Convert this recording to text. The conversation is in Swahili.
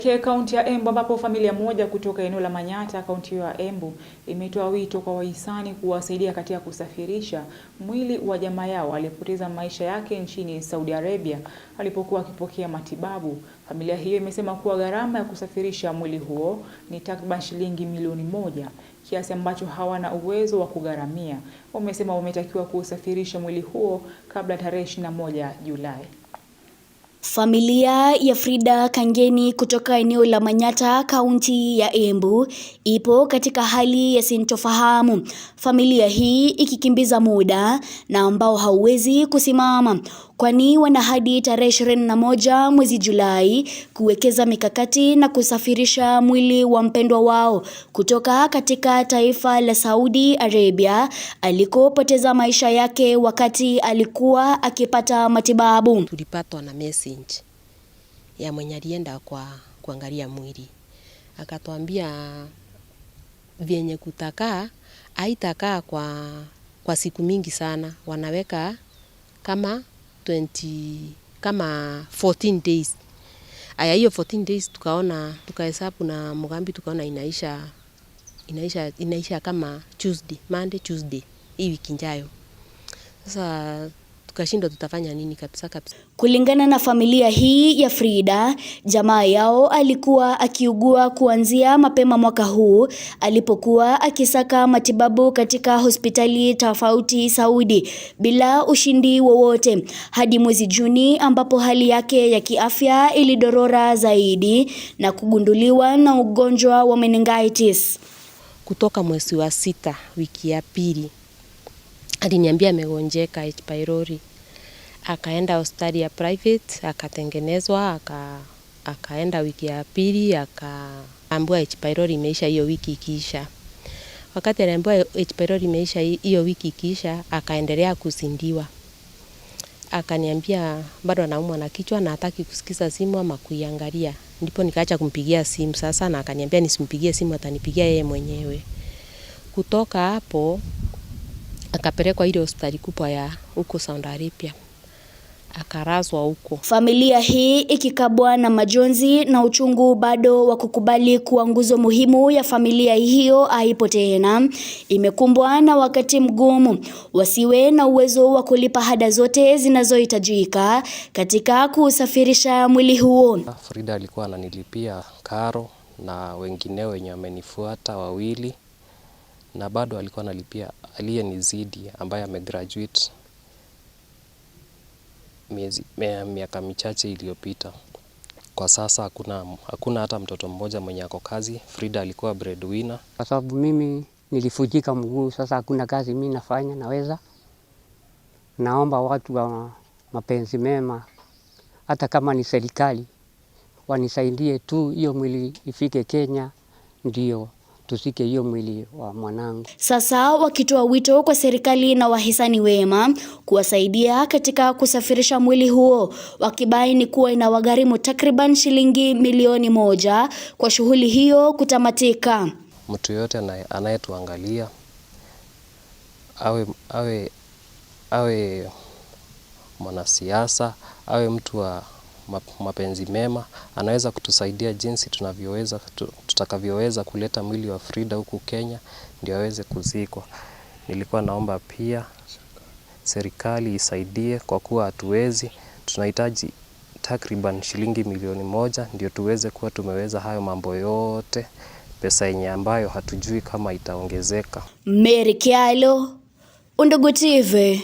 Kaunti ya Embu ambapo familia moja kutoka eneo la Manyatta kaunti ya Embu imetoa wito kwa wahisani kuwasaidia katika kusafirisha mwili wa jamaa yao aliyepoteza maisha yake nchini Saudi Arabia alipokuwa akipokea matibabu. Familia hiyo imesema kuwa gharama ya kusafirisha mwili huo ni takriban shilingi milioni 1, kiasi ambacho hawana uwezo wa kugharamia. Wamesema wametakiwa kusafirisha mwili huo kabla tarehe 21 Julai. Familia ya Frida Kangeni kutoka eneo la Manyatta kaunti ya Embu ipo katika hali ya sintofahamu, familia hii ikikimbiza muda na ambao hauwezi kusimama, kwani wana hadi tarehe 21 mwezi Julai kuwekeza mikakati na kusafirisha mwili wa mpendwa wao kutoka katika taifa la Saudi Arabia alikopoteza maisha yake wakati alikuwa akipata matibabu. Tulipatwa na message ya mwenye alienda kuangalia mwili, akatuambia vyenye kutakaa haitakaa kwa siku mingi sana, wanaweka kama 14 days. Aya, hiyo 14 days tukahesabu na Mugambi, tukaona inaisha kama Monday Tuesday hii wiki ijayo. Sasa tukashindwa tutafanya nini kabisa. Kulingana na familia hii ya Frida, jamaa yao alikuwa akiugua kuanzia mapema mwaka huu alipokuwa akisaka matibabu katika hospitali tofauti Saudi bila ushindi wowote, hadi mwezi Juni ambapo hali yake ya kiafya ilidorora zaidi na kugunduliwa na ugonjwa wa meningitis. Kutoka mwezi wa 6 wiki ya pili aliniambia amegonjeka H pylori. Akaenda hospitali ya private, akatengenezwa, akaenda wiki ya pili, akaambiwa H pylori imeisha hiyo wiki ikiisha. Wakati aliambiwa H pylori imeisha hiyo wiki ikiisha, akaendelea kusindiwa. Akaniambia bado anaumwa na kichwa na hataki kusikiza simu ama kuiangalia. Ndipo nikaacha kumpigia simu sasa, na akaniambia nisimpigie simu, atanipigia yeye mwenyewe. Kutoka hapo akapelekwa ile hospitali kubwa ya huko Saudi Arabia, akarazwa huko. Familia hii ikikabwa na majonzi na uchungu bado wa kukubali kuwa nguzo muhimu ya familia hiyo haipo tena, imekumbwa na wakati mgumu, wasiwe na uwezo wa kulipa ada zote zinazohitajika katika kusafirisha mwili huo. Frida alikuwa ananilipia karo na wengineo wenye wamenifuata 2, na bado alikuwa analipia aliyenizidi ambaye amegraduate miaka michache iliyopita. Kwa sasa hakuna hata mtoto mmoja mwenye ako kazi. Frida alikuwa breadwinner. Kwa sababu mimi nilifujika mguu, sasa hakuna kazi mimi nafanya naweza. Naomba watu wa mapenzi mema, hata kama ni serikali, wanisaidie tu hiyo mwili ifike Kenya ndio tusike hiyo mwili wa mwanangu. Sasa wakitoa wito kwa serikali na wahisani wema kuwasaidia katika kusafirisha mwili huo, wakibaini kuwa inawagharimu takriban shilingi milioni 1 kwa shughuli hiyo kutamatika. Mtu yote anayetuangalia awe mwanasiasa, awe mtu wa mapenzi mema, anaweza kutusaidia jinsi tutakavyoweza kuleta mwili wa Frida huku Kenya ndio aweze kuzikwa. Nilikuwa naomba pia serikali isaidie kwa kuwa hatuwezi, tunahitaji takriban shilingi milioni 1 ndio tuweze kuwa tumeweza hayo mambo yote, pesa yenye ambayo hatujui kama itaongezeka. Mary Kyalo, Undugu TV.